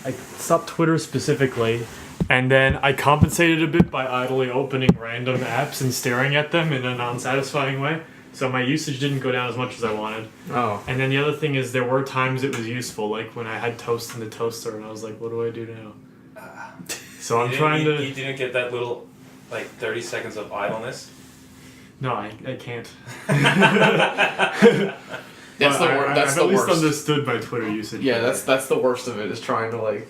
I stopped Twitter specifically, and then I compensated a bit by idly opening random apps and staring at them in a non-satisfying way. So my usage didn't go down as much as I wanted. Oh. And then the other thing is there were times it was useful, like when I had toast in the toaster and I was like, what do I do now? So I'm trying to... You didn't get that little, 30 seconds of idleness? No, I can't. That's the worst. That's I've the at least worst. understood my Twitter usage. Yeah, that's the worst of it, is trying to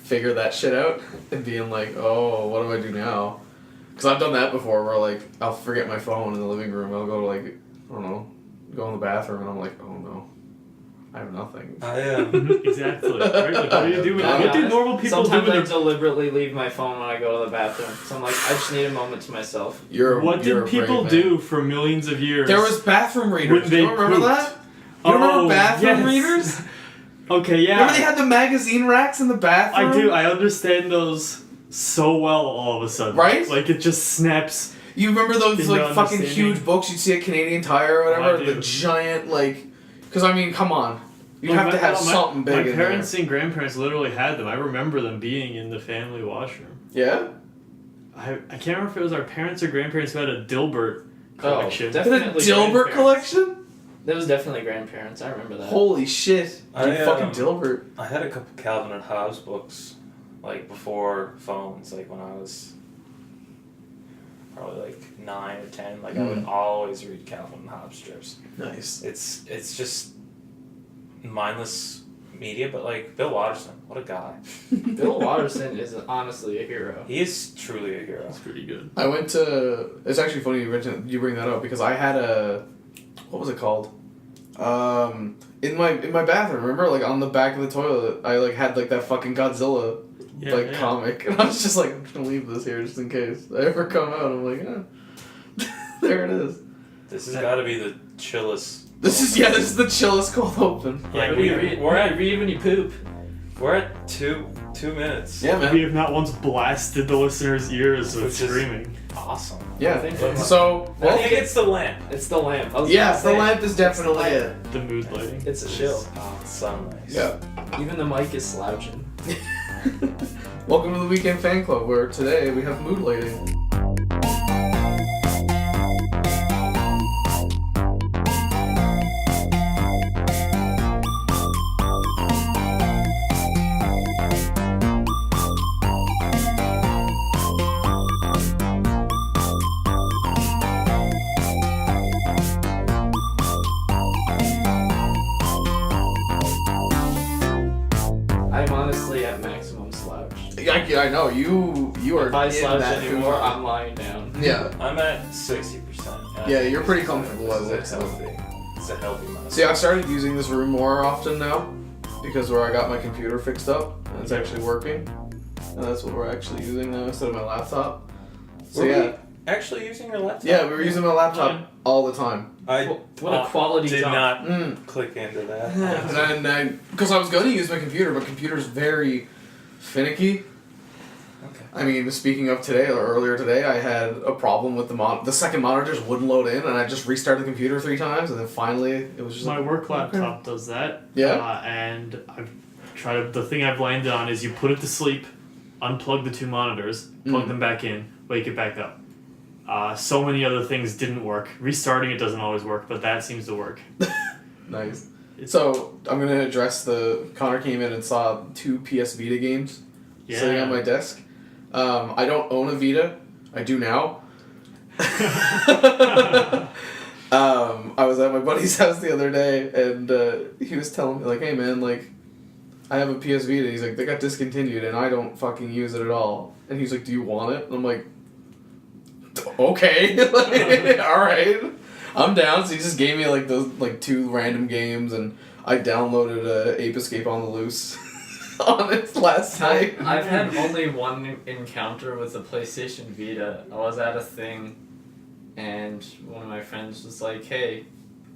figure that shit out and being like, oh, what do I do now? Because I've done that before, where I'll forget my phone in the living room. I'll go to I don't know, go in the bathroom, and I'm like, oh no, I have nothing. Exactly. Right? Like, what do you do? What do normal people do? Sometimes I deliberately leave my phone when I go to the bathroom. So I'm like, I just need a moment to myself. What did people do for millions of years? There was bathroom readers. Do you remember that? You remember bathroom readers? Okay, yeah. Remember they had the magazine racks in the bathroom? I do. I understand those so well all of a sudden. Right? It just snaps. You remember those fucking understanding. huge books you'd see at Canadian Tire or whatever? I do. The giant because I mean, come on. You'd have to have something big in there. My parents and grandparents literally had them. I remember them being in the family washroom. Yeah? I can't remember if it was our parents or grandparents who had a Dilbert collection. Definitely The Dilbert collection? That was definitely grandparents. I remember that. Holy shit. Dude, fucking Dilbert. I had a couple Calvin and Hobbes books, before phones, when I was probably 9 or 10. I would always read Calvin and Hobbes strips. Nice. It's just mindless media, but Bill Watterson, what a guy. Bill Watterson is honestly a hero. He is truly a hero. That's pretty good. I went to... It's actually funny you bring that up, because I had a... What was it called? In my bathroom, remember? On the back of the toilet, I had that fucking Godzilla comic. And I was just I'm just gonna leave this here just in case I ever come out. I'm like, there it is. This has got to be the chillest. This is the chillest cold open. Yeah, what do you read? What do you read when you poop? We're at 2 minutes. Yeah, man. We have not once blasted the listeners' ears with screaming. Awesome. Yeah. I think it's the lamp. It's the lamp. Yeah, the lamp is definitely it. The mood lighting. It's a chill. Oh, it's so nice. Yeah. Even the mic is slouching. Welcome to the Weekend Fan Club, where today we have mood lighting. I'm honestly at maximum slouch. I know you are. If I in slouch that anymore, mood. I'm lying down. Yeah. I'm at 60%. Yeah, you're pretty comfortable at It's it. healthy. It's a healthy amount. See, I've started using this room more often now, because where I got my computer fixed up and it's actually working, and that's what we're actually using now instead of my laptop. So Were we yeah, actually using your laptop? yeah, we were using my laptop all the time. What a quality did jump. not click into that. And because I was going to use my computer, but computer's very finicky. Okay. I mean, speaking of today or earlier today, I had a problem with the second monitor just wouldn't load in, and I just restarted the computer 3 times, and then finally it was just My work laptop does that. Yeah. And I've tried. The thing I've landed on is you put it to sleep, unplug the 2 monitors, plug them back in, wake it back up. So many other things didn't work. Restarting it doesn't always work, but that seems to work. Nice. So I'm gonna address Connor came in and saw 2 PS Vita games sitting on my desk. I don't own a Vita. I do now. I was at my buddy's house the other day, and he was telling me hey man, I have a PS Vita. He's like, they got discontinued, and I don't fucking use it at all. And he's like, do you want it? And I'm like, okay, all right, I'm down. So he just gave me those 2 random games, and I downloaded Ape Escape on the Loose on it last night. I've had only one encounter with the PlayStation Vita. I was at a thing, and one of my friends was like, hey,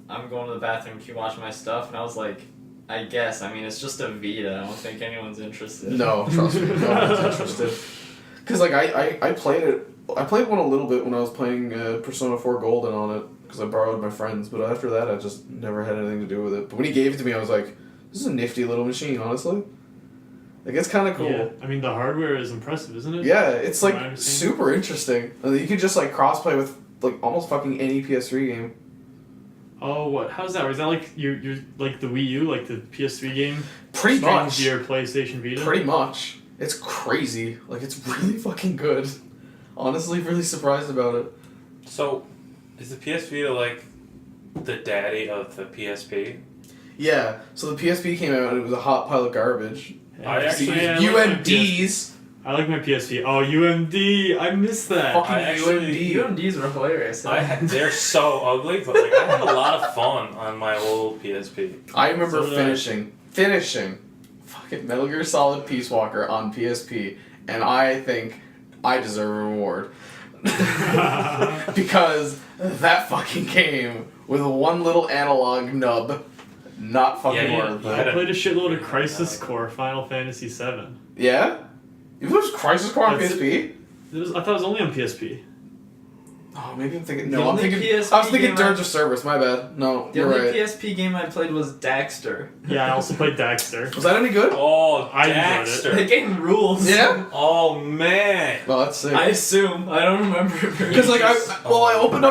I'm going to the bathroom, can you watch my stuff? And I was like, I guess. I mean, it's just a Vita. I don't think anyone's interested. No, trust me, no one's interested. Because I played it. I played one a little bit when I was playing Persona 4 Golden on it, because I borrowed my friends, but after that I just never had anything to do with it. But when he gave it to me, I was like, this is a nifty little machine, honestly. Like, it's kind of cool. Yeah, I mean the hardware is impressive, isn't it? Yeah, it's From my like understanding. super interesting. And you could just like crossplay with like almost fucking any PS3 game. Oh, what? How's that? Is that like you're like the Wii U, like the PS3 game? Pretty streams much. to your PlayStation Vita. Pretty much. It's crazy. Like, it's really fucking good. Honestly, really surprised about it. So, is the PS Vita like the daddy of the PSP? Yeah, so the PSP came out and it was a hot pile of garbage. I actually- Yeah, I like my UMDs. I like my PSP. Oh, UMD! I missed that. Fucking I actually- UMD. UMDs were hilarious. They're so ugly, but like I had a lot of fun on my old PSP. I remember So did I. finishing fucking Metal Gear Solid Peace Walker on PSP, and I think I deserve a reward. Because that fucking game with one little analog nub, not fucking Yeah, worth you it. had I played a shitload of Crisis Core, Final Fantasy VII. Yeah? It was Crisis Core on That's- PSP? I thought it was only on PSP. Oh, maybe I'm thinking. The No, I'm only thinking. PSP I was thinking game Dirge of Cerberus. My bad. No, The you're only right. PSP game I played was Daxter. Yeah, I also played Daxter. Was that any good? Oh, I enjoyed The Daxter. game rules. Yeah. Oh man. Well, that's sick. I assume. I don't remember it very Because like I Oh. opened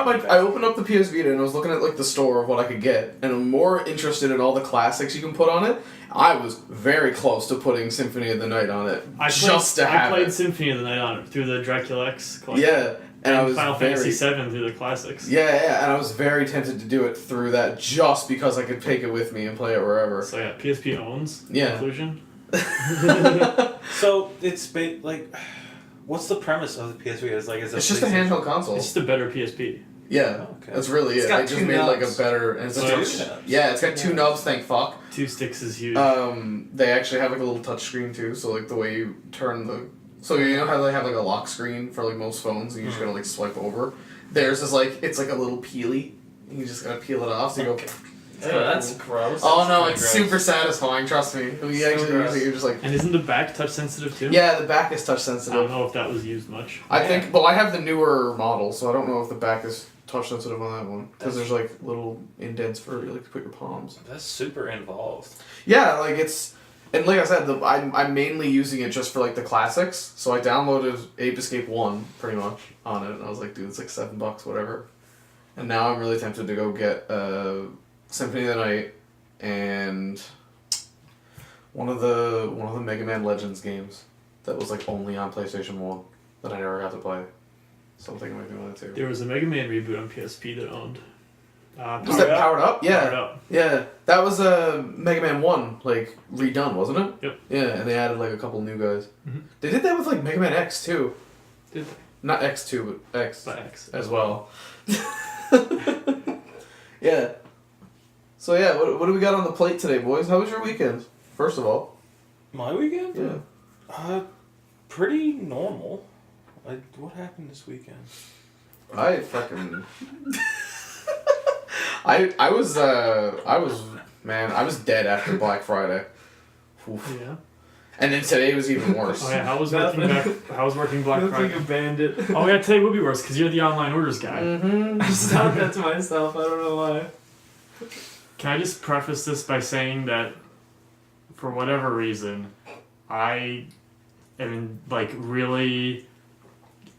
up the PS Vita and I was looking at like the store of what I could get, and I'm more interested in all the classics you can put on it. I was very close to putting Symphony of the Night on it, I just played, to have I played it. Symphony of the Night on it through the Dracula X collection. Yeah, and I was Final very Fantasy VII through the classics. yeah, and I was very tempted to do it through that just because I could take it with me and play it wherever. So yeah, PSP owns. Yeah. Conclusion. So it's like, what's the premise of the PSP? It's just a handheld console. It's just a better PSP. Yeah, Okay. that's really It's it. got They just two made like a knobs. better. And it's Oh, just, yeah. yeah, it's got two knobs. Thank fuck. 2 sticks is huge. They actually have like a little touch screen too, so like the way you turn the, so you know how they have like a lock screen for like most phones, and you just gotta like swipe over. Theirs is like it's like a little peely. You just gotta peel it off. So you go. Oh, that's gross. Oh no, pretty it's gross. super satisfying. Trust me. When you So actually gross. use it, you're just like. and isn't the back touch sensitive too? Yeah, the back is touch I don't sensitive. know if that was used much. I think, well, I have the newer model, so I don't know if the back is touch sensitive on that one because there's like little indents for like to put your palms. That's super involved. Yeah, like it's, and like I said, I'm mainly using it just for like the classics. So I downloaded Ape Escape 1 pretty much on it, and I was like, dude, it's like $7, whatever. And now I'm really tempted to go get Symphony of the Night and one of the Mega Man Legends games that was like only on PlayStation 1 that I never got to play. So I'm thinking maybe one of the two. There was a Mega Man reboot on PSP that owned. Was that Powered Up? Yeah. Powered Up. Yeah, that was Mega Man 1, like, redone, wasn't it? Yep. Yeah, and they added, like, a couple new guys. Mhm. They did that with, like, Mega Man X, too. Did Not X2, but X by X as well. Yeah. So, yeah, what do we got on the plate today, boys? How was your weekend, first of all? My weekend? Yeah. Pretty normal. Like, what happened this weekend? I fucking... I was dead after Black Friday. Oof. Yeah. And then today was even worse. Oh yeah. How was working Black Look like Friday? a bandit. Oh yeah, today would be worse because you're the online orders guy. Mm-hmm. I just thought that to myself. I don't know why. Can I just preface this by saying that, for whatever reason, I am like really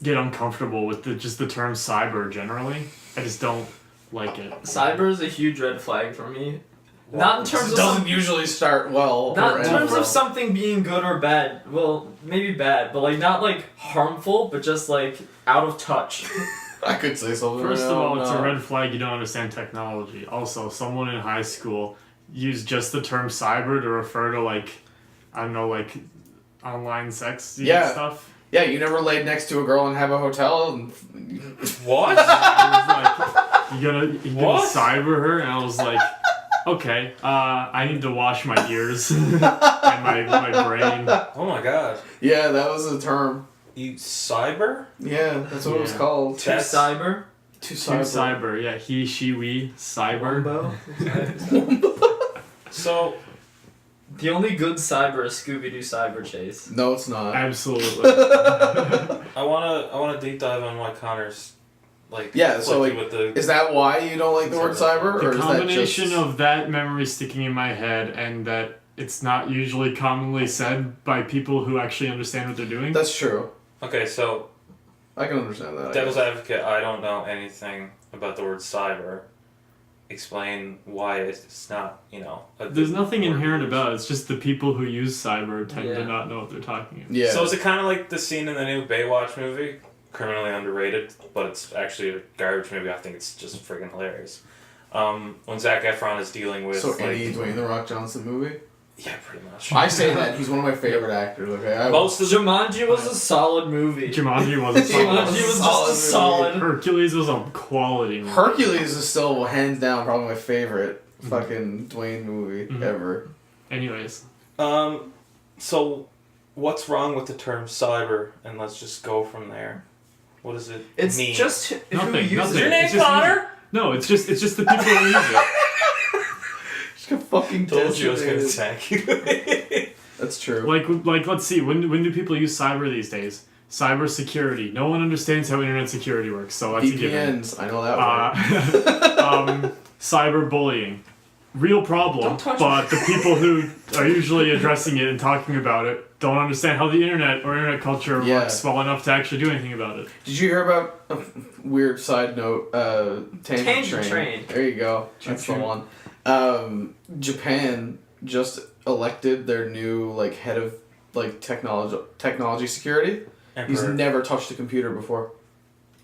get uncomfortable with the term cyber generally. I just don't like it. Cyber is a huge red flag for me. Not in terms It of doesn't usually start well. not or in end terms well. of something being good or bad. Well, maybe bad, but like not like harmful, but just like out of touch. I could say something. First of right all, now, it's no. a red flag you don't understand technology. Also, someone in high school used just the term cyber to refer to like, I don't know, like online sex Yeah. stuff. Yeah, you never laid next to a girl and have a hotel. And... What? It was like, you gonna What? cyber her? And I was like, okay, I need to wash my ears and my brain. Oh my god. Yeah, that was a term. You cyber? Yeah, that's what it was Yeah. called. To That's- cyber. To To cyber, yeah, he, she, we, cyber. So, The only good cyber is Scooby-Doo Cyber Chase. No, it's not. Absolutely. I wanna deep dive on why Connor's like Yeah, so, conflicted like, with the Is that why you don't like the word cyber, The or is that combination just... of that memory sticking in my head and that it's not usually commonly said by people who actually understand what they're doing. That's true. Okay, so I can understand that. I devil's guess. advocate, I don't know anything about the word cyber. Explain why it's not, There's nothing word inherent used. about it. It's just the people who use cyber tend Yeah. to not know what they're talking about. Yeah. So is it kind of like the scene in the new Baywatch movie? Criminally underrated, but it's actually a garbage movie. I think it's just friggin' hilarious. When Zac Efron is dealing with So any Dwayne The Rock Johnson movie? yeah, pretty much. I say that he's one of my favorite actors. Okay, Most of the Jumanji was a solid movie. Jumanji wasn't Jumanji solid. Jumanji was Solid just a solid. Hercules was a quality movie. Hercules is still hands down probably my favorite fucking Dwayne movie Mhm. ever. Anyways, So what's wrong with the term cyber? And let's just go from there. What does it It's mean? just who Nothing, uses nothing. Is your it. name It's just Connor? no, it's just the people who use it. Just got fucking Told you I was gonna decimated. attack you. That's true. Like let's see, when do people use cyber these days? Cyber security. No one understands how internet security works, so that's a given. VPNs, I know that one. Cyber bullying. Real problem, Don't touch but me. the people who are usually addressing it and talking about it don't understand how the internet or internet culture Yeah. works well enough to actually do anything about it. Did you hear about a weird side note? Tangent Tangent train. train. There you go. That's the Choo-choo. one. Japan just elected their new head of technology security. He's Emperor. never touched a computer before.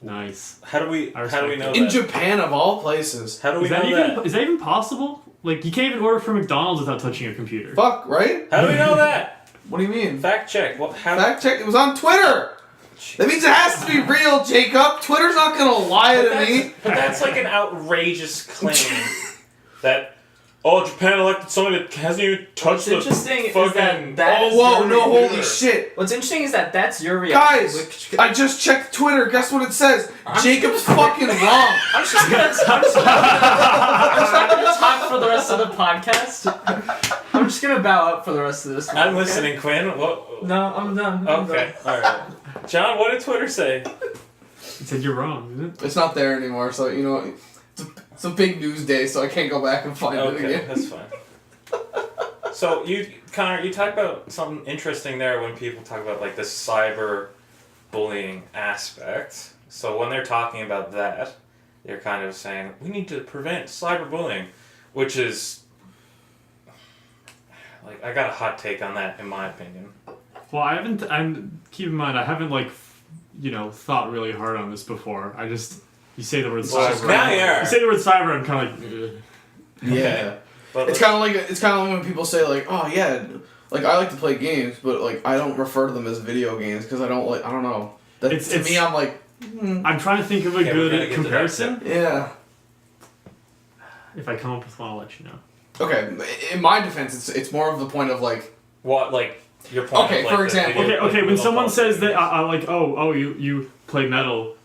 Nice. How do we I know respect that. In that? Japan of all places. How do we Is that know even that? is that even possible? Like you can't even order from McDonald's without touching a computer. Fuck, right? How do we know that? What do you mean? Fact check. What? How? Fact check. It was on Twitter. That means it has to be real, Jacob. Twitter's not gonna lie to me. But that's like an outrageous claim. That Japan elected somebody that hasn't even touched the interesting is fucking. that Oh, is whoa, your no, computer. holy shit. What's interesting is that that's your reaction. Guys, which- I just checked Twitter. Guess what it says? I'm Jacob's just gonna- fucking wrong. I'm just not gonna talk for the rest of the podcast. I'm just gonna bow out for the rest of this one. I'm okay? listening, Quinn. What? No, I'm done. I'm Okay, all right. John, what did Twitter say? He said you're wrong, isn't it? It's not there anymore, so you know, it's a big news day, so I can't go back and find it Okay, again. that's fine. So Connor, you talk about something interesting there when people talk about the cyber bullying aspect. So when they're talking about that, they're kind of saying we need to prevent cyberbullying, which is I got a hot take on that in my opinion. Well, keep in mind I haven't thought really hard on this before. I just you say the word Well, cyber. now you are. You say the word cyber, I'm kind of like. Ugh. Yeah. But It's kind of like when people say oh yeah, I like to play games, but I don't refer to them as video games because I don't know. That, to me, I'm like, I'm trying to think of a Okay, we're gonna good get to that comparison. yeah. If I come up with one, I'll let you know. Okay, in my defense, it's more of the point of what your point? Okay, of, for the example- video- Okay, when the someone phone says that, videos. you play metal,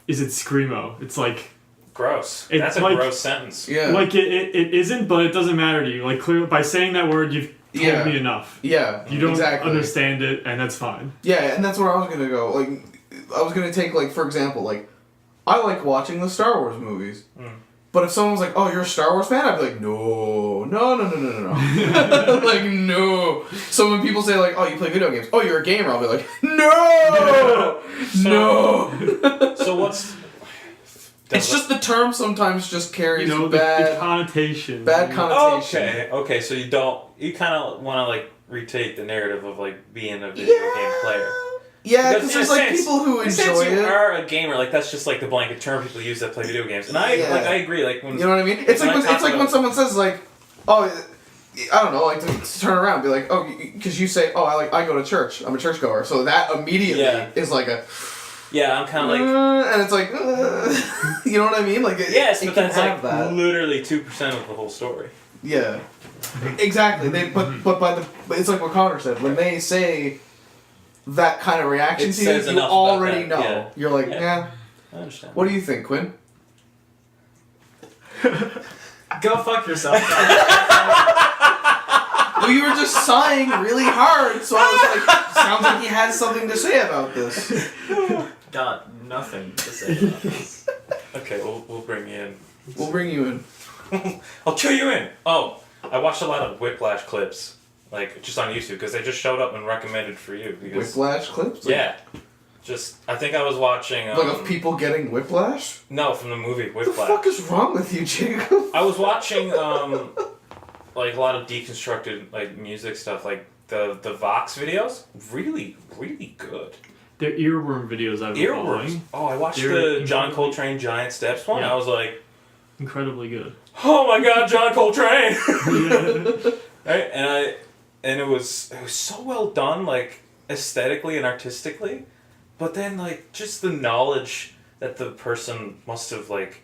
is it screamo? It's like, Gross. It's That's a like- gross sentence. yeah, it isn't, but it doesn't matter to you. Like, clearly, by saying that word, you've told Yeah. me enough. yeah, You don't exactly. understand it, and that's fine. Yeah, and that's where I was gonna go. I was gonna take for example, I like watching the Star Wars movies. Mm. But if someone was like, "Oh, you're a Star Wars fan," I'd be like, "No, no, no, no, no, no, no." So when people say "Oh, you play video games," "Oh, you're a gamer," I'll be like, "No, no." So what's? It's just the term sometimes just carries The bad connotation. connotation. Okay. So you kind of want to retake the narrative of being a video game player. Yeah, Because because in there's a sense- people who In a sense, enjoy you it. are a gamer. That's just the blanket term people use that play video games, and I Yeah. I agree. When You know what I mean? It's when I when talk when about- someone says "Oh, I don't know," to turn around, and be like, "Oh," because you say, "Oh, I go to church. I'm a churchgoer," so that immediately Yeah. is a. yeah, I'm kind of And it's you know what I mean? yes, it but can that's have that. literally 2% of the whole story. Yeah, exactly. But it's like what Connor said. When they say that kind of reaction It to you, says you enough about already that, know. yeah. You're like, Yeah. yeah. I understand. What do you think, Quinn? Go fuck yourself. Well, you were just sighing really hard, so I was like, sounds like he has something to say about this. Got nothing to say about this. Okay, we'll bring you in. We'll bring you in. I'll chew you in. Oh, I watched a lot of Whiplash clips, like just on YouTube, because they just showed up and recommended for you. Because, Whiplash clips? Yeah. Just, I think I was watching. Like of people getting whiplash? No, from the movie What the Whiplash. fuck is wrong with you, Jacob? I was watching like a lot of deconstructed like music stuff, like the Vox videos. Really, really good. They're earworm videos I've been Earworms. following. Oh, I watched They're the John Coltrane Giant Steps one. Yeah. I was like, Incredibly good. oh my god, John Coltrane! Yeah. Right, and it was so well done, like aesthetically and artistically, but then like just the knowledge that the person must have like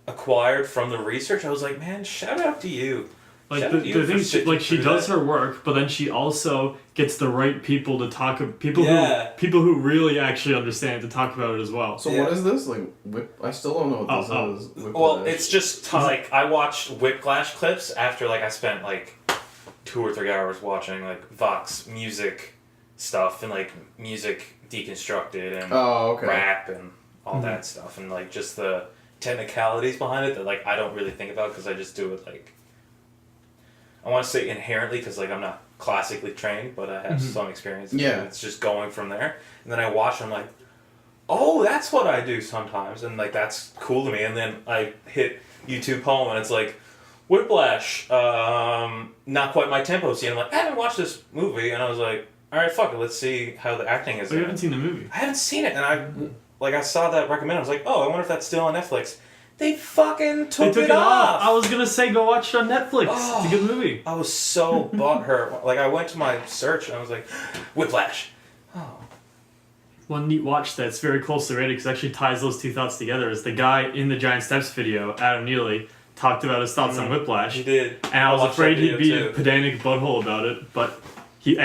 acquired from the research. I was like, man, shout out to you. Like Shout the out to you for thing, sitting like she through does that. her work, but then she also gets the right people to talk. People Yeah. who really actually understand to talk about it as well. So Yeah. what is this? Like, I still don't know what this Oh. is. Whiplash. Well, it's just like I watched Whiplash clips after like I spent like 2 or 3 hours watching like Vox music stuff and like music deconstructed and Oh, okay. rap and all that stuff and like just the technicalities behind it that like I don't really think about because I just do it like I want to say inherently because like I'm not classically trained but I have some experience. Yeah. And it's just going from there and then I watch and I'm like, oh, that's what I do sometimes and like that's cool to me and then I hit YouTube home and it's like Whiplash, not quite my tempo scene. I'm like, I haven't watched this movie and I was like, alright, fuck it, let's see how the acting is. Oh, you haven't seen the movie? I haven't seen it, and I saw that recommended. I was like, oh, I wonder if that's still on Netflix. They fucking took it off. I was gonna say go watch it on Netflix. Oh. It's a good movie. I was so butthurt. Like I went to my search and I was like, Whiplash. Oh, One neat watch that's very closely rated because it actually ties those two thoughts together is the guy in the Giant Steps video, Adam Neely, talked about his thoughts on Whiplash. he did. And I was watched afraid that he'd be video a too. pedantic butthole about it, but he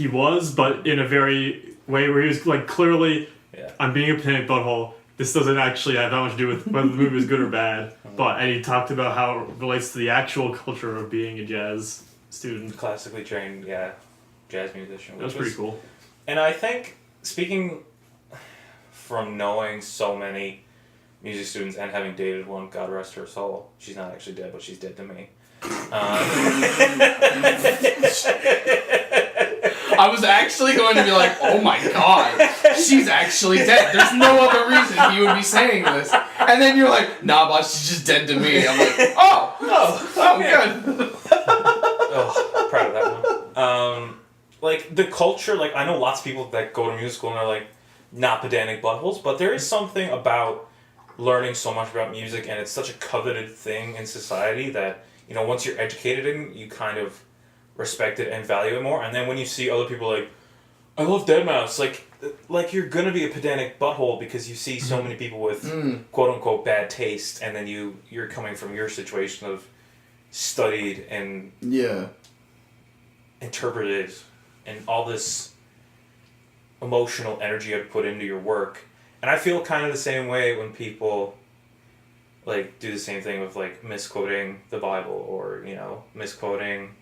was, but in a very way where he was like clearly, Yeah. I'm being a pedantic butthole. This doesn't actually have that much to do with whether the movie is good or bad. And he talked about how it relates to the actual culture of being a jazz student. Classically trained, yeah, jazz musician. That was which pretty cool. And I think, speaking from knowing so many music students and having dated one, God rest her soul, she's not actually dead, but she's dead to me. I was actually going to be like, oh my god, she's actually dead. There's no other reason you would be saying this. And then you're like, nah, boss, she's just dead to me. I'm like, good. Oh, proud of that one. Like, the culture, like, I know lots of people that go to music school and are, like, not pedantic buttholes, but there is something about learning so much about music, and it's such a coveted thing in society that, you know, once you're educated in it, you kind of respect it and value it more. And then when you see other people like, I love Deadmau5, like you're gonna be a pedantic butthole because you see so many people with quote unquote bad taste, and then you're coming from your situation of studied and interpreted and all this emotional energy you have to put into your work. And I feel kind of the same way when people like do the same thing with like misquoting the Bible or, you know, misquoting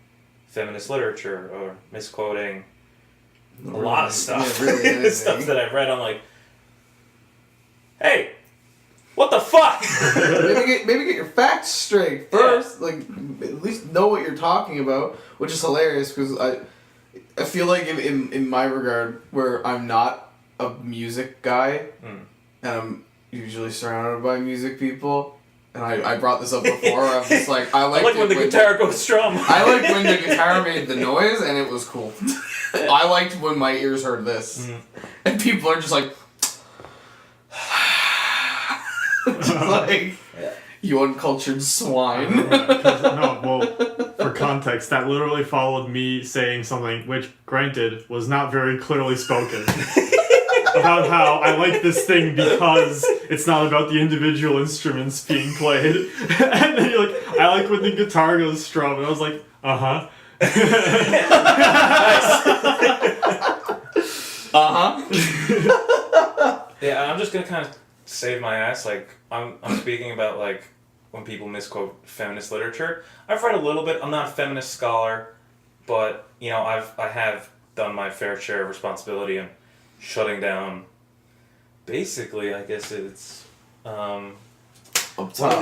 feminist literature or misquoting a lot of stuff. Yeah, really Stuff that I've read, I'm like, hey, what the fuck? maybe get your facts straight first. Yeah. Like, at least know what you're talking about, which is hilarious because I feel like in my regard, where I'm not a music guy, and I'm usually surrounded by music people, and I brought this up before, I'm just like, I like when the guitar goes strum. I liked when the guitar made the noise, and it was cool. I liked when my ears heard this. And people are just like, just like, you uncultured swine. No, well, for context, that literally followed me saying something which, granted, was not very clearly spoken. About how I like this thing because it's not about the individual instruments being played. And then you're like, I like when the guitar goes strum. And I was like, uh-huh. Yeah, I'm just gonna kind of save my ass. Like, I'm speaking about, like, when people misquote feminist literature. I've read a little bit. I'm not a feminist scholar, but, you know, I have done my fair share of responsibility in shutting down, basically, I guess it's, what are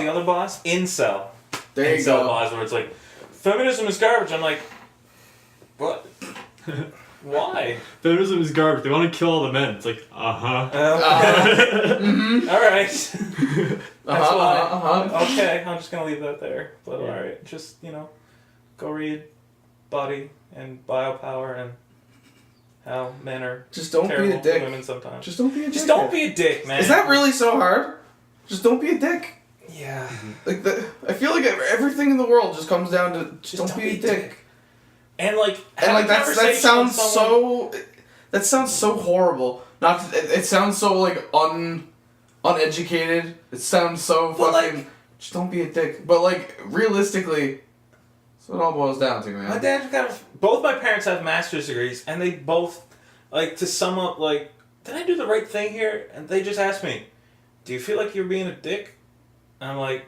the other boss? Incel. There you Incel go. boss, where it's like, feminism is garbage. I'm like, what? Why? Feminism is garbage. They want to kill all the men. It's like, All right. That's why. Okay, I'm just gonna leave that there. But Yeah. alright, just, go read Body and Biopower and how men are Just don't be terrible a dick. to women sometimes. Just don't be a dick. Just don't be a dick, man. Is that really so hard? Just don't be a dick. Yeah. Like I feel like everything in the world just comes down to just don't be a dick. And like that sounds so horrible. It sounds so like uneducated. It sounds so fucking. Just don't be a dick. But like realistically, that's what it all boils down to, man. My dad both my parents have master's degrees, and they both, to sum up, did I do the right thing here? And they just asked me, do you feel like you're being a dick? And I'm like,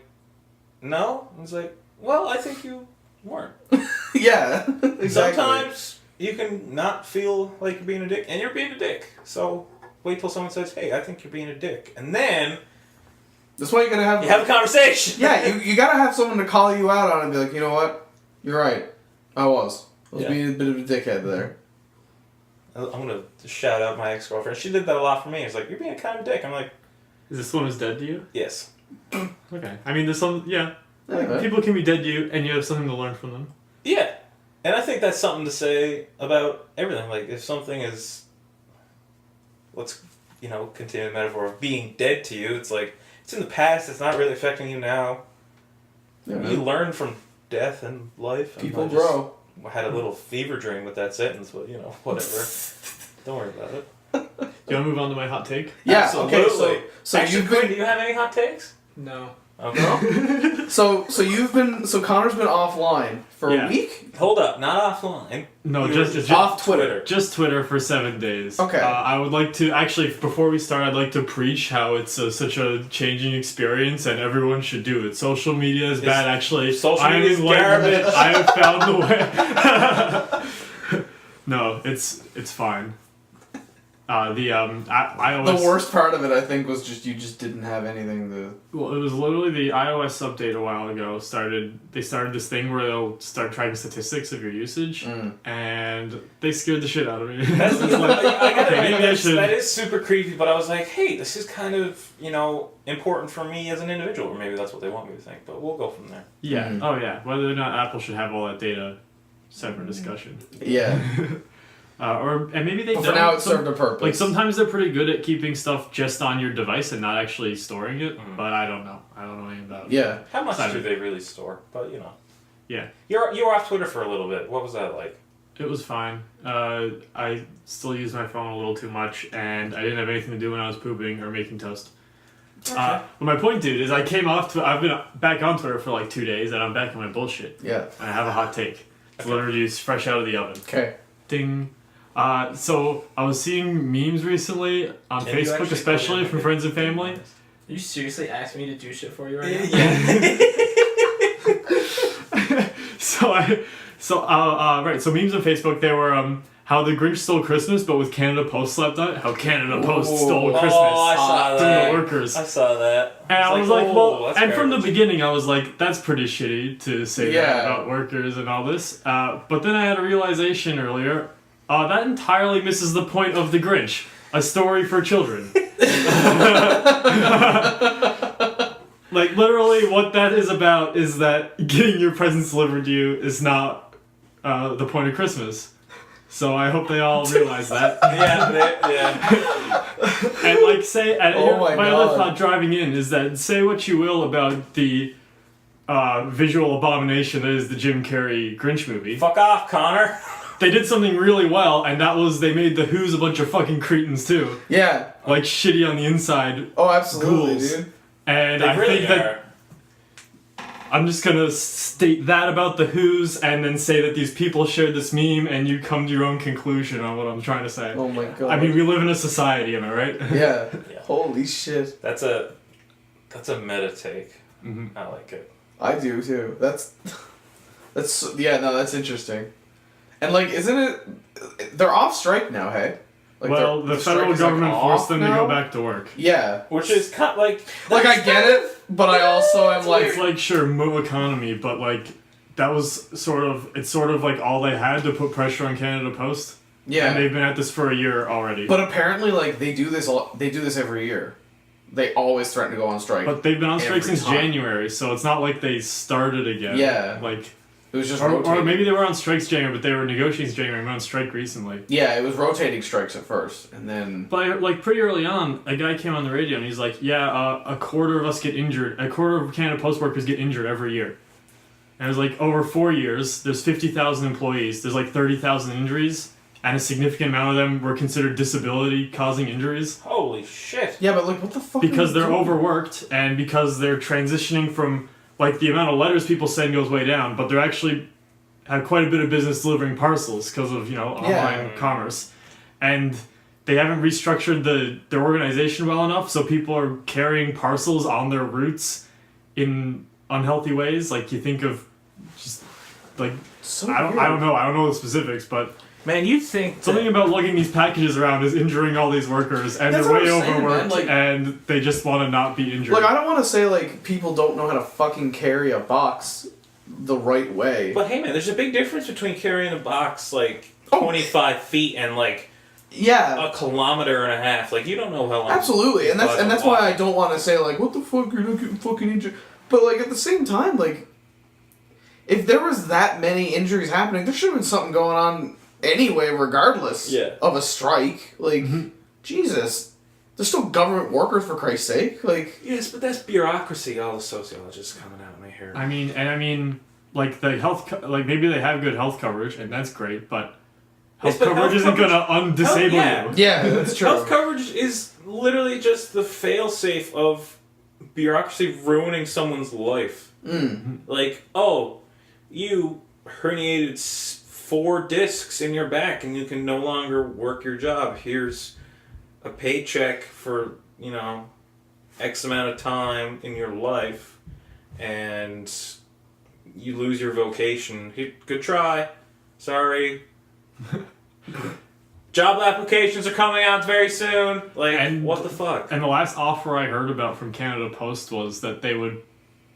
no. And he's like, well, I think you weren't. Yeah, exactly. Sometimes you can not feel like you're being a dick, and you're being a dick. So wait till someone says, hey, I think you're being a dick. And then that's why you gotta have a conversation. Yeah, you gotta have someone to call you out on it and be like, you know what? You're right. I was being a bit of a dickhead there. I'm gonna shout out my ex-girlfriend. She did that a lot for me. It's like, you're being a kind of dick. I'm like, is this one who's dead to you? yes. Okay. I mean, there's some, yeah. Okay. People can be dead to you, and you have something to learn from them. Yeah. And I think that's something to say about everything. Like, if something is, let's, continue the metaphor of being dead to you, it's like, it's in the past, it's not really affecting you now. Yeah, You learn from death and life. And people I grow. had a little fever dream with that sentence, but, whatever. Don't worry about it. Do you want to move on to my hot take? Yeah. Absolutely. Okay. So Actually, you've Quinn, been do you have any hot takes? No. Okay. so Connor's been offline for a week. Hold up, not offline. No, You were just off Twitter. Just Twitter for 7 days. Okay. I would like to, actually, before we start, I'd like to preach how it's such a changing experience and everyone should do it. Social media is bad, actually. Social media is garbage. I have found the way. No, it's fine. iOS... The worst part of it, I think, was you just didn't have anything to... Well, it was literally the iOS update a while ago. They started this thing where they'll start tracking statistics of your usage, and they scared the shit out of me. That's It's like, that is super creepy, but I was like, hey, this is kind of, important for me as an individual, or maybe that's what they want me to think, but we'll go from there. Yeah, oh yeah. Whether or not Apple should have all that data, separate discussion. Yeah. And maybe they But don't. for now, it served a purpose. Like, sometimes they're pretty good at keeping stuff just on your device and not actually storing it, but I don't know. I don't know anything about it. Yeah. How much do they really store? But, Yeah. You were off Twitter for a little bit. What was that like? It was fine. I still use my phone a little too much, and I didn't have anything to do when I was pooping or making toast. Okay. But my point, dude, is I came off I've been back on Twitter for like 2 days, and I'm back on my bullshit. Yeah. And I have a hot take. It's literally fresh out of the oven. Okay. Ding. So I was seeing memes recently on Can you Facebook, actually especially put it from in friends and family. You seriously asked me to do shit for you right now? Yeah. So memes on Facebook, they were how the Grinch stole Christmas, but with Canada Post slapped on it. How Canada Post stole Christmas I saw from that. the workers. I saw that. And I was like, well, that's and from the garbage. beginning, I was like, that's pretty shitty to say that about workers and all this. But then I had a realization earlier, that entirely misses the point of the Grinch, a story for children. Like, literally, what that is about is that getting your presents delivered to you is not the point of Christmas. So I hope they all realize that. Yeah. And like my God. other thought driving in is that say what you will about the visual abomination that is the Jim Carrey Grinch movie. Fuck off, Connor. They did something really well, and that was they made the Who's a bunch of fucking cretins too. Yeah. Like shitty on the inside. Oh, absolutely, Ghouls. dude. And They I really think that are. I'm just gonna state that about the Who's, and then say that these people shared this meme, and you come to your own conclusion on what I'm trying to say. Oh my God. I mean, we live in a society, am I right? Yeah. Yeah. Holy shit. That's a meta take. Mhm. I like it. I do too. That's interesting. And like, isn't it? They're off strike now, hey. Like Well, the strike federal is, like, government off forced them to now? go back to work. Yeah. Which is kind of like Like I get it, but I also am like, It's like, sure, moo economy, but like, that was sort of like all they had to put pressure on Canada Post. Yeah. And they've been at this for a year already. But apparently, like, they do this every year. They always threaten to go on strike. But they've been on strike every since time. January, so it's not like they started again. Yeah. Like, It was just or rotating. maybe they were on strikes January, but they were negotiating since January and went on strike recently. Yeah, it was rotating strikes at first, and then... But, like, pretty early on, a guy came on the radio and he's like, yeah, a quarter of us get injured. A quarter of Canada Post workers get injured every year. And it was like, over 4 years, there's 50,000 employees. There's like 30,000 injuries. And a significant amount of them were considered disability-causing injuries. Holy shit. Yeah, but, like, what the fuck Because are they're they doing? overworked and because they're transitioning from, like, the amount of letters people send goes way down, but they're actually have quite a bit of business delivering parcels because of, you know, online commerce. And they haven't restructured their organization well enough, so people are carrying parcels on their routes in unhealthy ways. Like, you think of just, like, So I don't know the specifics, but Man, you think something about lugging these packages around is injuring all these workers, and That's they're what way I'm saying, overworked, man, like- and they just want to not be injured. Like, I don't want to say, like, people don't know how to fucking carry a box the right way. But hey man, there's a big difference between carrying a box like Oh. 25 feet and like Yeah, a kilometer and a half. Like you don't know how long. absolutely. And that's But- why I don't want to say, like, what the fuck, you're not getting fucking injured. But, like, at the same time, like, if there was that many injuries happening, there should have been something going on anyway, regardless Yeah. of a strike. Like, Jesus. They're still government workers, for Christ's sake. Like, Yes, but that's bureaucracy. All the sociologists coming out and they hear. I mean, like the like maybe they have good health coverage, and that's great, but Yes, health but coverage health isn't coverage- gonna undisable yeah. you. yeah, that's true. Health coverage is literally just the fail-safe of bureaucracy ruining someone's life. Like, oh, you herniated 4 discs in your back and you can no longer work your job. Here's a paycheck for, you know, X amount of time in your life, and you lose your vocation. Good try. Sorry. Job applications are coming out very soon. Like, And- what the fuck? And the last offer I heard about from Canada Post was that they would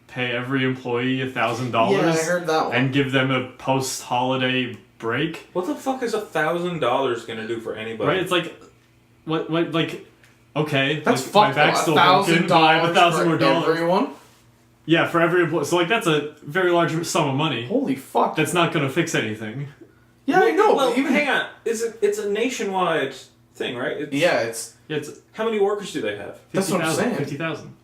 pay every employee $1,000 Yeah, I heard that one. and give them a post-holiday break. What the fuck is $1,000 gonna do for anybody? Right? It's like, what, like, okay, That's like, my fucked back's up. still broken, but I have $1,000 more for dollars. everyone? Yeah, for every employee. So, like, that's a very large sum of money. Holy fuck. That's not going to fix anything. Yeah, I know. Well, but even hang on. It's a nationwide thing, right? It's, yeah, it's Yeah, it's How many workers do they have? That's what I'm 50,000. saying. 50,000.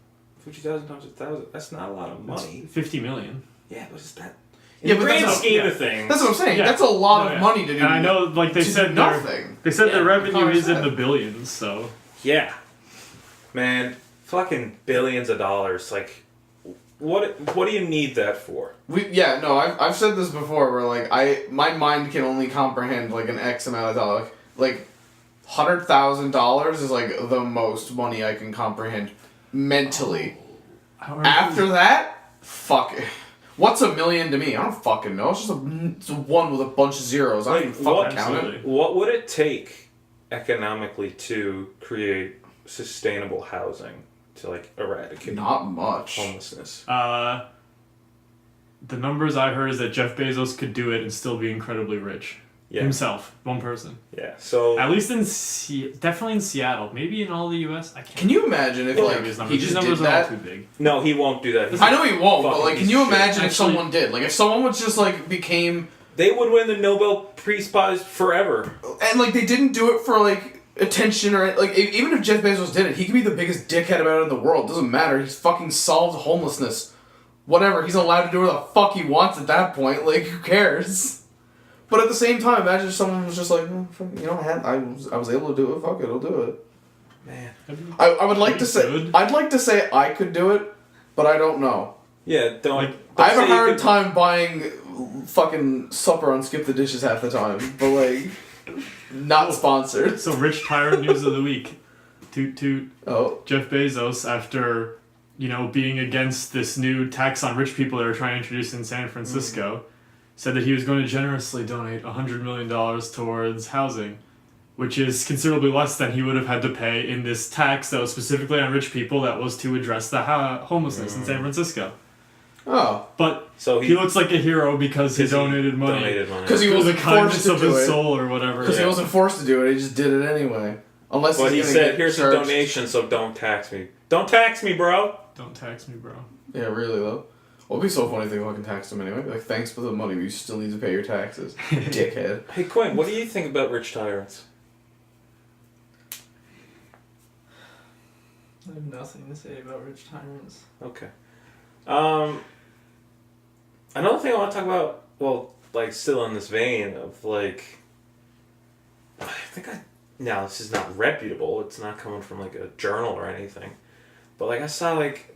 50,000 times 1,000. That's not a lot of That's money. 50 million. Yeah, but is that? Yeah, In the but that's grand not- scheme yeah. of things. that's what I'm saying. Yeah. That's a lot No, of yeah. money to do. And I know, like, they to do said nothing. they said Yeah, the revenue is in 100%. the billions, so. Yeah, man, fucking billions of dollars. Like, what do you need that for? I've said this before where like my mind can only comprehend like an X amount of dollars. Like $100,000 is like the most money I can comprehend mentally. After that, fuck it. What's a million to me? I don't fucking know. It's just a one with a bunch of zeros. I don't even Like, fucking count it. absolutely. What would it take economically to create sustainable housing to like eradicate Not much. homelessness? The numbers I heard is that Jeff Bezos could do it and still be incredibly rich. Yeah, Himself. One person. yeah. So At least in definitely in Seattle. Maybe in all the U.S. I can't. Can you imagine if like These he numbers, just these numbers did are all that? too big. no, he won't do that. I know he won't, but Fucking like, can you shit. imagine if Actually- someone did? Like, if someone was just like became They would win the Nobel Peace Prize forever. and like they didn't do it for like attention or like even if Jeff Bezos did it, he could be the biggest dickhead about it in the world. Doesn't matter. He's fucking solved homelessness. Whatever. He's allowed to do whatever the fuck he wants at that point. Like, who cares? But at the same time, imagine if someone was just like, you know, I was able to do it. Fuck it, I'll do it. Man. I would like to say Good. I'd like to say I could do it, but I don't know. Yeah, don't. Like, don't I have say a you hard could- time buying fucking supper on Skip the Dishes half the time, but like, not sponsored. So, rich tyrant news of the week. Toot toot. Oh, Jeff Bezos, after, you know, being against this new tax on rich people they were trying to introduce in San Francisco, said that he was going to generously donate $100 million towards housing, which is considerably less than he would have had to pay in this tax that was specifically on rich people that was to address the homelessness in San Francisco. Oh. But So he looks like a hero because he donated money. Donated money. Because he Through the wasn't forced kindness to of do his it. soul or whatever. Because he wasn't forced to do it, he just did it anyway. Unless But he he's gonna said, get "Here's a charged." donation, so don't tax me. Don't tax me, bro." Don't tax me, bro. Yeah, really though. Well, it'd be so funny if they fucking taxed him anyway. Like, thanks for the money, but you still need to pay your taxes, dickhead. Hey Quinn, what do you think about rich tyrants? I have nothing to say about rich tyrants. Okay. Another thing I want to talk about, well, like, still in this vein of, like, now this is not reputable, it's not coming from, like, a journal or anything, but, like, I saw, like,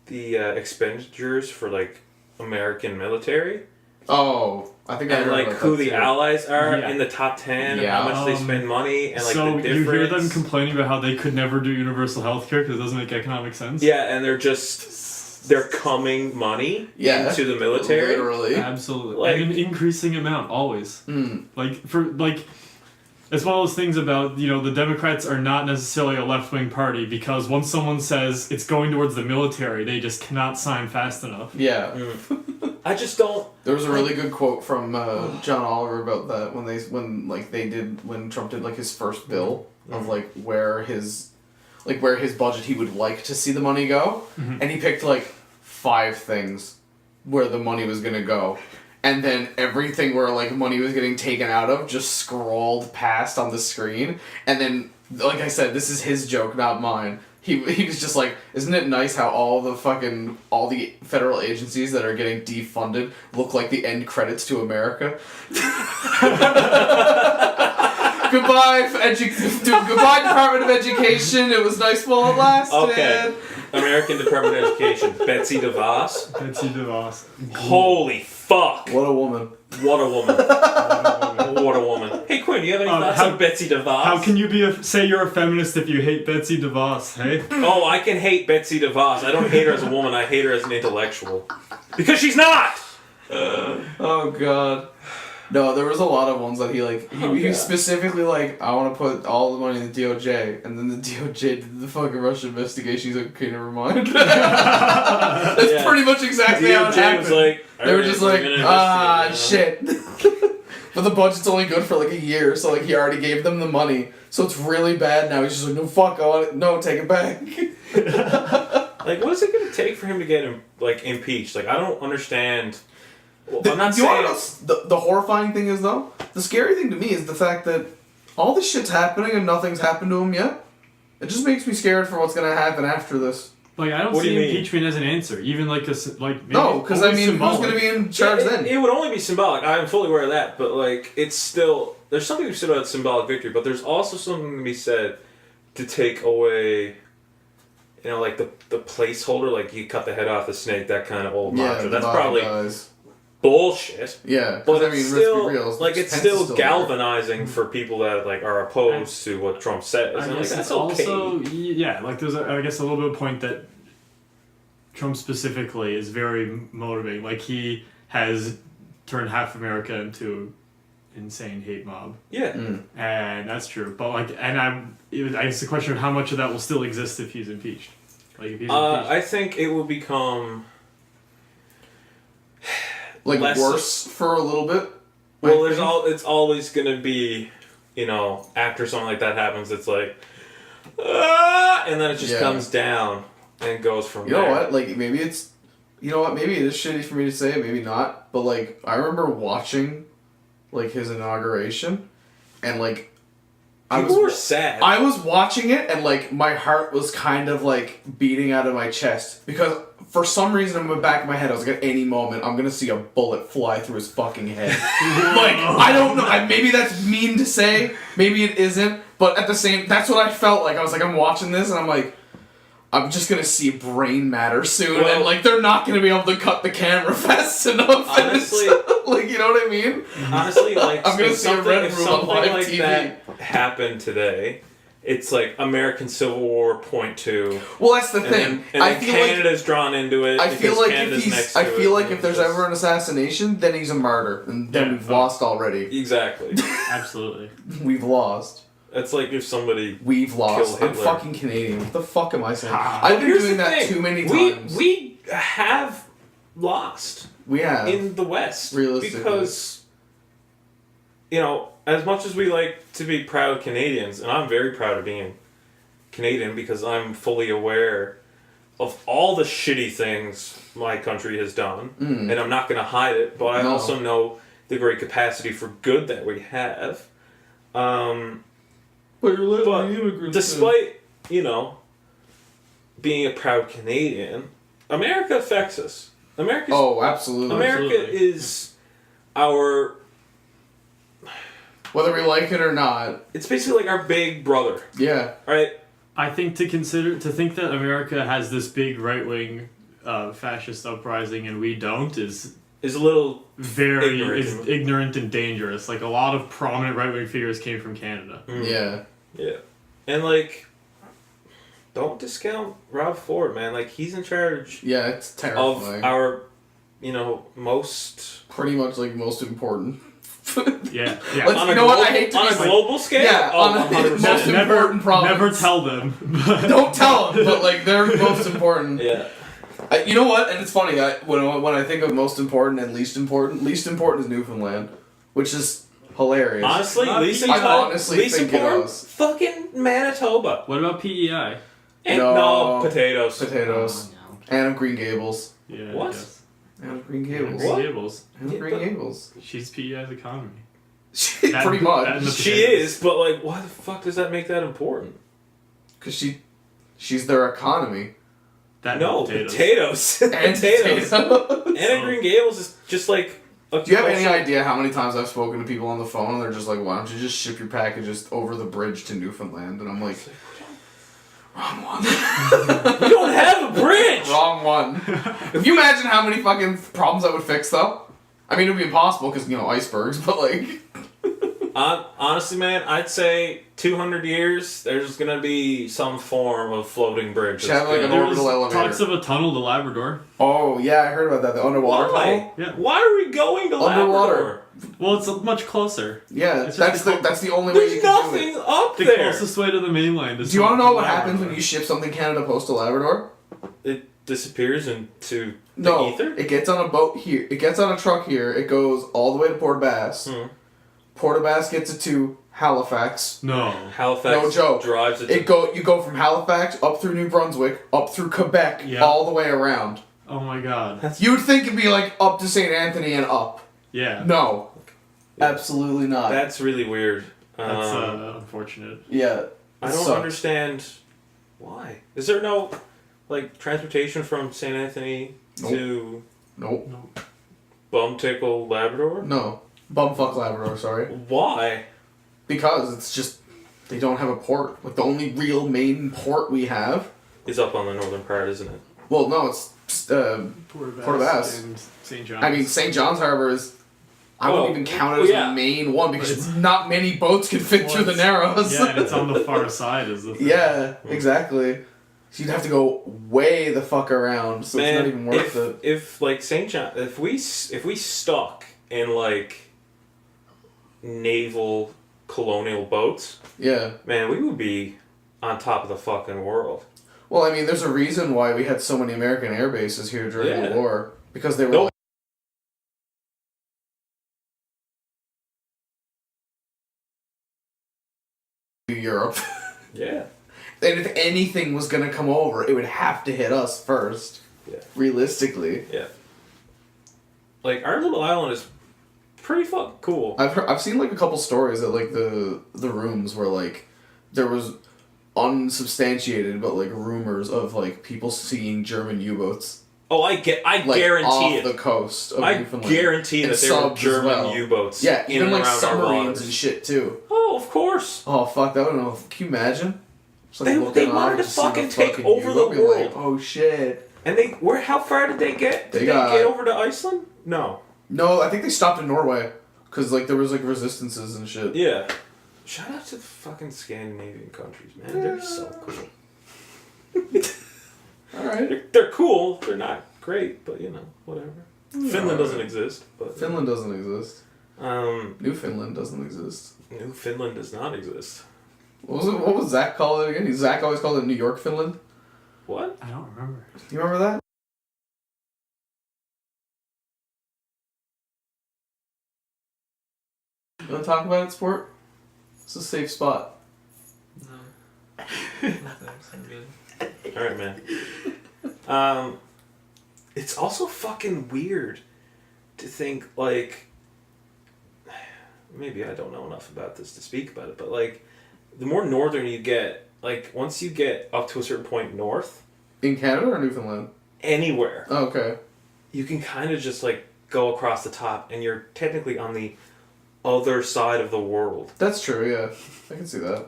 the expenditures for, like, American military. Oh, I think I And, heard like, about who that the too. allies are Yeah. in the top 10, Yeah. and how much they spend money, and, like, so the difference. you hear them complaining about how they could never do universal health care because it doesn't make economic sense? Yeah, and they're coming money Yeah. into the military. Literally. Absolutely. Like- Like an increasing amount, always. Mm. It's one of those things about, the Democrats are not necessarily a left-wing party because once someone says it's going towards the military, they just cannot sign fast enough. Yeah. I just don't. There was a really good quote from John Oliver about that when Trump did like his first bill of like where his budget he would like to see the money go, and he picked like 5 things where the money was gonna go, and then everything where like money was getting taken out of just scrolled past on the screen, and then like I said, this is his joke, not mine. He was just like, isn't it nice how all the federal agencies that are getting defunded look like the end credits to America? Goodbye, goodbye, Department of Education. It was nice while it lasted. Okay. American Department of Education, Betsy DeVos. Betsy DeVos. Holy fuck! What a woman. What a woman. What a woman. Hey Quinn, do you have any thoughts on Betsy DeVos? How can you say you're a feminist if you hate Betsy DeVos, hey? Oh, I can hate Betsy DeVos. I don't hate her as a woman, I hate her as an intellectual. Because she's not! Oh god. No, there was a lot of ones that he specifically like, I want to put all the money in the DOJ, and then the DOJ did the fucking Russian investigation. He's like, okay, never mind. That's pretty much exactly how it DOJ happened. was like, They were just like, we're gonna investigate shit. But the budget's only good for like a year, so like he already gave them the money, so it's really bad now. He's just like, no, fuck, I want it. No, take it back. Like, what is it going to take for him to get impeached? Like, I don't understand. Well, I'm not You saying. wanna know the horrifying thing is though? The scary thing to me is the fact that all this shit's happening and nothing's happened to him yet. It just makes me scared for what's gonna happen after this. Like, I don't What do see you mean? impeachment as an answer. Even like maybe No, because I only mean, symbolic. who's gonna be in charge then? It would only be symbolic. I'm fully aware of that, but like, it's still there's something to be said about symbolic victory, but there's also something to be said to take away. Like the placeholder, like you cut the head off the snake, that kind of old mantra. That's probably bullshit. Yeah, But I mean, it's let's still be real. like it's Pence still is there. galvanizing for people that like are opposed to what Trump says. I And like guess that's it's okay. also like there's I guess a little bit of point that Trump specifically is very motivating. Like he has turned half America into insane hate mob, Yeah. and that's true. But like, I guess the question of how much of that will still exist if he's impeached. Like if he's impeached. I think it will become Like less- worse for a little bit. well. I think. It's always gonna be, after something like that happens, it's like, and then it just Yeah. comes down and goes from You there. know what? Like maybe it's, maybe it is shitty for me to say, maybe not. But like I remember watching, like his inauguration, and like People were sad. I was watching it and like my heart was kind of like beating out of my chest because for some reason in the back of my head I was like at any moment I'm gonna see a bullet fly through his fucking head. Like I don't know. Maybe that's mean to say. Maybe it isn't. But at the same, that's what I felt like. I was like, I'm watching this and I'm like, I'm just gonna see brain matter soon, Well- and like they're not gonna be able to cut the camera fast enough. and Honestly- it's- like you know what I mean? Honestly, like I'm gonna if see a something, red if room on something live like TV. that happened today, it's like American Civil War .2. Well, that's the And thing. then, and I then feel like Canada's drawn into it. I feel because like Canada's if next he's, to I it, feel like and if there's it's ever an assassination, then he's a martyr, and then Yeah. we've lost already. exactly. Absolutely. We've lost. It's like if somebody. We've lost. Kill I'm Hitler. fucking Canadian. What the fuck am I saying? Ah. I've been Here's doing the that thing. too many times. We have lost We have. in the West. Realistically. Because, as much as we like to be proud Canadians, and I'm very proud of being Canadian because I'm fully aware of all the shitty things my country has done, and I'm not going to hide it, but I also know the great capacity for good that we have. But you're letting But the immigrants despite, being a proud Canadian, America affects us. absolutely. America Absolutely. is our... Whether we like it or not. It's basically like our big brother, Yeah. right? I think to think that America has this big right wing fascist uprising and we don't is Is a little very ignorant. ignorant and dangerous. Like a lot of prominent right wing figures came from Canada. Yeah. Yeah. And don't discount Rob Ford, man. He's in charge Yeah, it's of terrifying. our, most... Pretty much most important. Yeah, yeah. Let's- On you a know what? I global- hate to on be a like- global scale? Yeah, on a 100%. most important province. Never tell them. Don't tell them, but they're most important. Yeah. You know what? And it's funny. When I think of most important and least important is Newfoundland, which is hilarious. Honestly, least I honestly think it important, is. fucking Manitoba. What about PEI? And No. potatoes. Potatoes. Oh, Anne of Green Gables. Yeah. I What? guess. Anne of Green Green Gables. What? Gables. Anne of Yeah, Green but- Gables. She's PEI's economy. Pretty and much. the She potatoes. is, but why the fuck does that make that important? Because she's their economy. That No, potatoes. potatoes. And potatoes. potatoes. Anna Green Gables is just Do you have any idea how many times I've spoken to people on the phone and they're just like, why don't you just ship your packages over the bridge to Newfoundland? And I'm like, wrong one. We don't have a bridge! Wrong one. If you imagine how many fucking problems that would fix, though. I mean, it would be impossible because, icebergs, but Honestly, man, I'd say 200 years, there's gonna be some form of floating bridge. Should have, an There orbital was elevator. talks of a tunnel to Labrador. Oh, yeah, I heard about that. The underwater Why? tunnel? Yeah. Why are we going to Underwater. Labrador? Well, it's much closer. Yeah, It's that's just the only way you There's can do it. nothing up The there. closest way to the mainland is. Do you want to know what Labrador. happens when you ship something Canada Post to Labrador? It disappears into the No, ether? it gets on a boat here. It gets on a truck here. It goes all the way to Port aux Basques. Port aux Basques gets it to Halifax. No. Halifax No joke. drives it. You go from Halifax up through New Brunswick, up through Quebec, Yeah. all the way around. Oh my god. You would think it'd be up to St. Anthony and up. Yeah. No, absolutely not. That's really weird. That's unfortunate. Yeah, I don't sucks. understand why. Is there no transportation from St. Anthony to Nope. Bumtickle, Labrador? No. Bumfuck Labrador, sorry. Why? Because it's just they don't have a port. The only real main port we have. It's up on the northern part, isn't it? Well, no, it's Port aux Basques. and St. John's. I mean, St. John's Harbor is. I wouldn't even count it as the main one because But not many boats can fit through the Narrows. Yeah, and it's on the far side. Is the thing. Yeah, exactly. So you'd have to go way the fuck around, so it's not even worth it. If St. John, if we stuck in naval colonial boats, Yeah. man, we would be on top of the fucking world. Well, I mean, there's a reason why we had so many American air bases here during Yeah. the war because they were. No. Europe. Yeah. And if anything was gonna come over, it would have to hit us first. Yeah. Realistically. Yeah. Our little island is pretty fucking cool. I've seen a couple stories that the rooms where there was unsubstantiated but rumors of people seeing German U-boats Oh, I guarantee off it. the coast of I Newfoundland. guarantee And that there were subs as German well. U-boats. Yeah, in even and around our submarines waters. and shit too. Oh, of course. Oh fuck, that would know. Can you imagine? Just, They looking wanted off, to just seeing a fucking take fucking over the U-boat, being world. oh shit. And how far did they get? Did They they got- get over to Iceland? No. No, I think they stopped in Norway because there was resistances and shit. Yeah. Shout out to the fucking Scandinavian countries, man. They're so cool. All right. They're cool. They're not great, but whatever. Finland doesn't exist, but Finland doesn't exist. Newfoundland doesn't exist. Newfoundland does not exist. What was Zach call it again? Zach always called it New York, Finland. What? I don't remember. You remember that? talk about it, Sport? It's a safe spot. No. Nothing's good. All right, man. It's also fucking weird to think, like, maybe I don't know enough about this to speak about it, but, like, the more northern you get, like, once you get up to a certain point north... In Canada or Newfoundland? Anywhere. Oh, okay. You can kind of just, like, go across the top, and you're technically on the other side of the world. That's true, yeah. I can see that.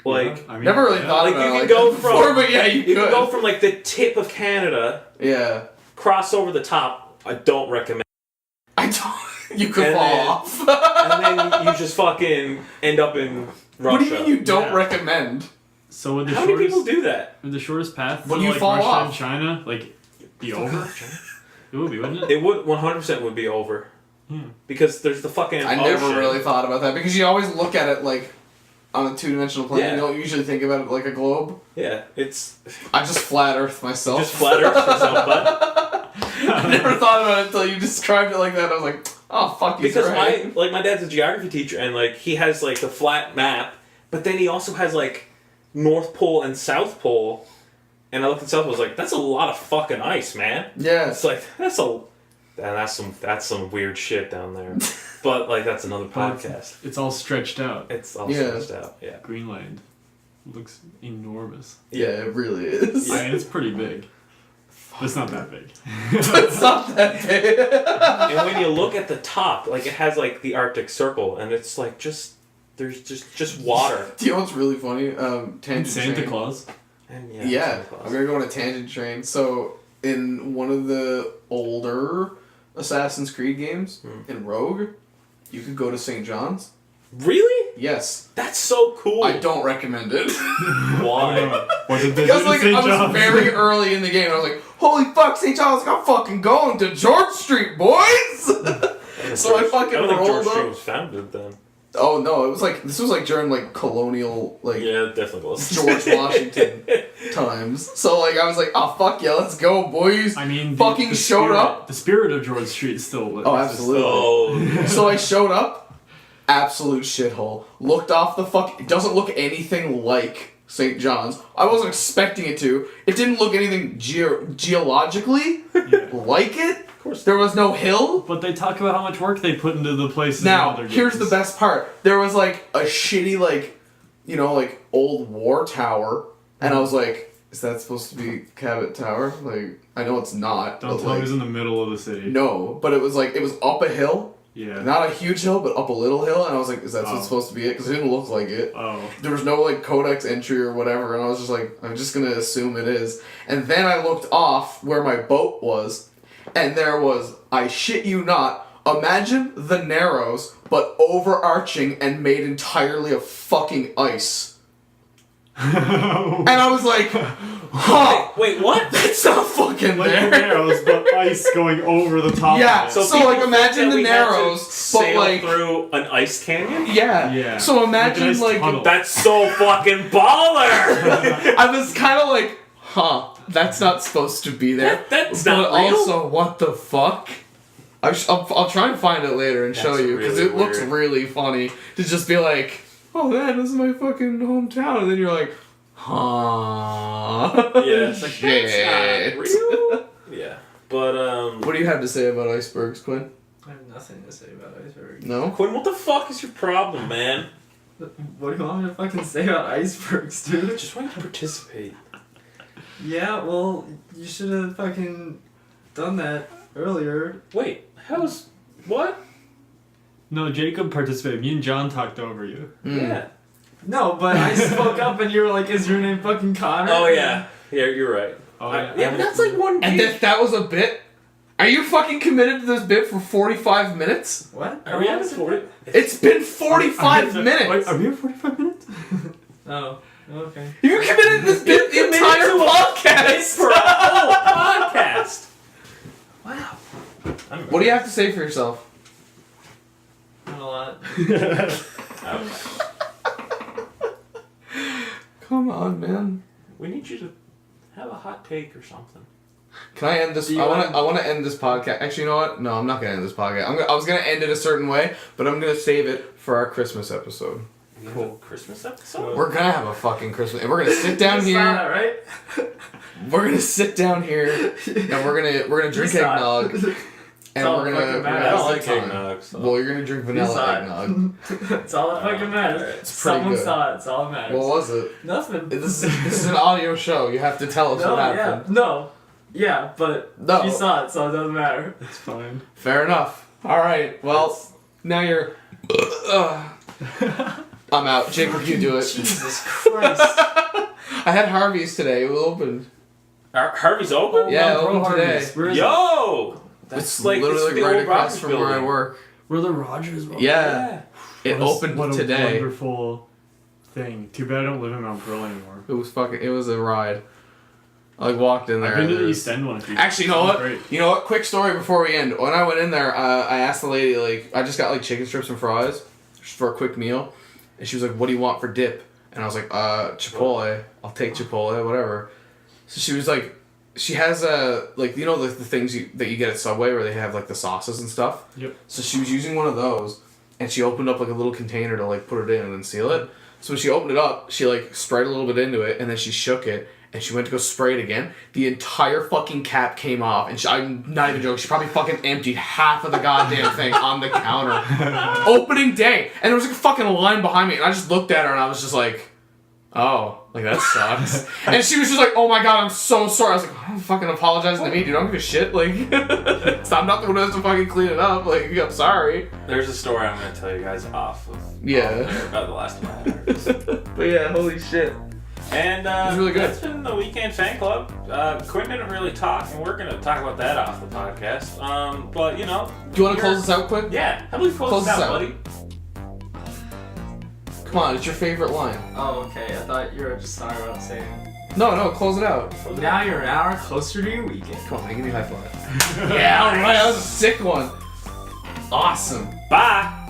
Like... Yeah, I mean, Never really thought like, about you it can like go that from... before, but yeah, you can could. go from, like, the tip of Canada... Yeah. Cross over the top. I don't recommend. I don't... You could And fall then- off. And then you just fucking end up in Russia. What do you mean you don't Yeah. recommend? So would the How many shortest people do that? would the shortest path When to you like fall Russia off. and China like be over? It would be, wouldn't it? It would 100% would be over. Because there's the fucking I never ocean. really thought about that because you always look at it like on a two-dimensional plane. Yeah. You don't usually think about it like a globe. Yeah, it's I just flat Earth myself. just flat Earth yourself, but I never thought about it until you described it like that. I was like, oh fuck, he's because right. my dad's a geography teacher and like he has like the flat map, but then he also has like North Pole and South Pole, and I looked at South Pole, I was like, that's a lot of fucking ice, man. Yeah. It's like that's some weird shit down there. But like that's another But podcast. It's all stretched out. It's all Yeah. stretched out. Yeah. Greenland looks enormous. Yeah, it really is. I mean, it's pretty big. But it's not that big. It's not that big. And when you look at the top, like it has like the Arctic Circle, and it's like there's just water. Do you know what's really funny? And Tangent Santa train. Claus. And Yeah, Santa Claus. I'm gonna go on a tangent train. So, in one of the older Assassin's Creed games, in Rogue, you could go to St. John's. Really? Yes. That's so cool. I don't recommend it. Why? What did they Because do like to St. I was John's? very early in the game, and I was like, "Holy fuck, St. John's! I'm fucking going to George Street, boys!" So I fucking I don't think rolled George up. Street was founded then. Oh no, it was like this was like during like colonial like Yeah, it definitely was. George Washington times. So like I was like, "Oh fuck yeah, let's go, boys!" I mean, fucking showed spirit, up. The spirit of George Street still. Oh, exists. absolutely. Oh. So I showed up, absolute shithole. Looked off the fuck. It doesn't look anything like St. John's. I wasn't expecting it to. It didn't look anything geologically like it. Of course. There was no hill. But they talk about how much work they put into the places. Now, in other here's the games. best part. There was like a shitty like, you know, like old war tower, and I was like, is that supposed to be Cabot Tower? Like, I know it's not. Don't but, tell like, me it was in the middle of the city. no, but it was like it was up a hill. Yeah. Not a huge hill, but up a little hill, and I was like, is that Oh. what's supposed to be it? Because it didn't look like it. Oh. There was no, like, codex entry or whatever, and I was just like, I'm just gonna assume it is. And then I looked off where my boat was, and there was, I shit you not, imagine the Narrows, but overarching and made entirely of fucking ice. And I was like, huh, Wait, what? it's not fucking Like the there. Narrows, but ice going over the top Yeah, of it. so people like, think imagine that the we had to Narrows, but, sail like- through an ice canyon? Yeah. Yeah. So imagine, Like a nice like, tunnel. That's so fucking baller! I was kind of like, huh, that's not supposed to be there. That's but not real. also, what the fuck? I'll try and find it later and show That's you, because really it looks weird. really funny to just be like, oh man, this is my fucking hometown, and then you're like, huh? Yeah, it's like, shit. that's not real. Yeah. But, What do you have to say about icebergs, Quinn? I have nothing to say about icebergs. No? Quinn, what the fuck is your problem, man? What do you want me to fucking say about icebergs, dude? Just want you to participate. Yeah, well, you should have fucking done that earlier. Wait, how's... What? No, Jacob participated. Me and John talked over you. Yeah. No, but I spoke up and you were like, is your name fucking Connor? Oh, yeah. Yeah, you're right. Oh, Yeah, but that's like one And page. that was a bit? Are you fucking committed to this bit for 45 minutes? What? Are we at 40? It's been 45 minutes! Wait, are we at 45 minutes? Oh, okay. You committed to this bit the committed entire to a podcast! For a whole podcast! Wow. What do you have to say for yourself? Not a lot. Okay. Come on, man. We need you to have a hot take or something. Can I end this? I want to end this podcast. Actually, you know what? No, I'm not gonna end this podcast. I was gonna end it a certain way, but I'm gonna save it for our Christmas episode. Cool. Christmas episode? We're gonna have a fucking Christmas, and we're gonna sit down here. Saw that, right? We're gonna sit down here, and we're gonna drink eggnog, and all we're that fucking gonna. matters. I don't like have a good time. eggnog. So. Well, you're gonna drink vanilla saw it. eggnog. It's all that fucking matters. It's pretty Someone good. saw it. It's all that matters. What was it? Nothing. This is an audio show. You have to tell us No, what yeah, happened. no, yeah, but No. she saw it, so it doesn't matter. It's fine. Fair enough. All right. Well, now you're. I'm out. Jacob, you do it. Jesus Christ. I had Harvey's today. It was open. Harvey's open? Yeah, Bro, open today. Harvey's. Where is it? Yo! That's It's like literally the right old across Rogers from where I building. work. Where the Rogers were. Yeah. It What a- opened what a today. wonderful thing. Too bad I don't live in Mount Pearl anymore. It was a ride. I like walked in there. I've been to and the it East End one a few Actually, you know times. what? Great. You know what? Quick story before we end. When I went in there, I asked the lady, like, I just got, like, chicken strips and fries just for a quick meal. And she was like, what do you want for dip? And I was like, Chipotle. I'll take Chipotle, whatever. So she was like, she has like, you know, the things that you get at Subway where they have, like, the sauces and stuff? Yep. So she was using one of those, and she opened up, like, a little container to, like, put it in and then seal it. So when she opened it up, she, like, sprayed a little bit into it, and then she shook it, and she went to go spray it again. The entire fucking cap came off, and I'm not even joking, she probably fucking emptied half of the goddamn thing on the counter. Opening day! And there was, like, a fucking line behind me, and I just looked at her, and I was just like, oh, like, that sucks. And she was just like, oh my god, I'm so sorry. I was like, I'm fucking apologizing to me, dude. I don't give a shit. Like, so I'm not the one who has to fucking clean it up. Like, I'm sorry. There's a story I'm going to tell you guys off of. Yeah. About the last one I heard. But yeah, holy shit. And It's really good. that's been the Weekend Fan Club. Quinn didn't really talk, and we're going to talk about that off the podcast. But, you know. Do you want to close this out quick? Yeah. How about we close this out, buddy? Come on, it's your favorite line. Oh, okay. I thought you were just sorry about saying. No, close it out. Now you're an hour closer to your weekend. Come on, man, give me a high five. Yeah, alright, that was a sick one. Awesome. Bye.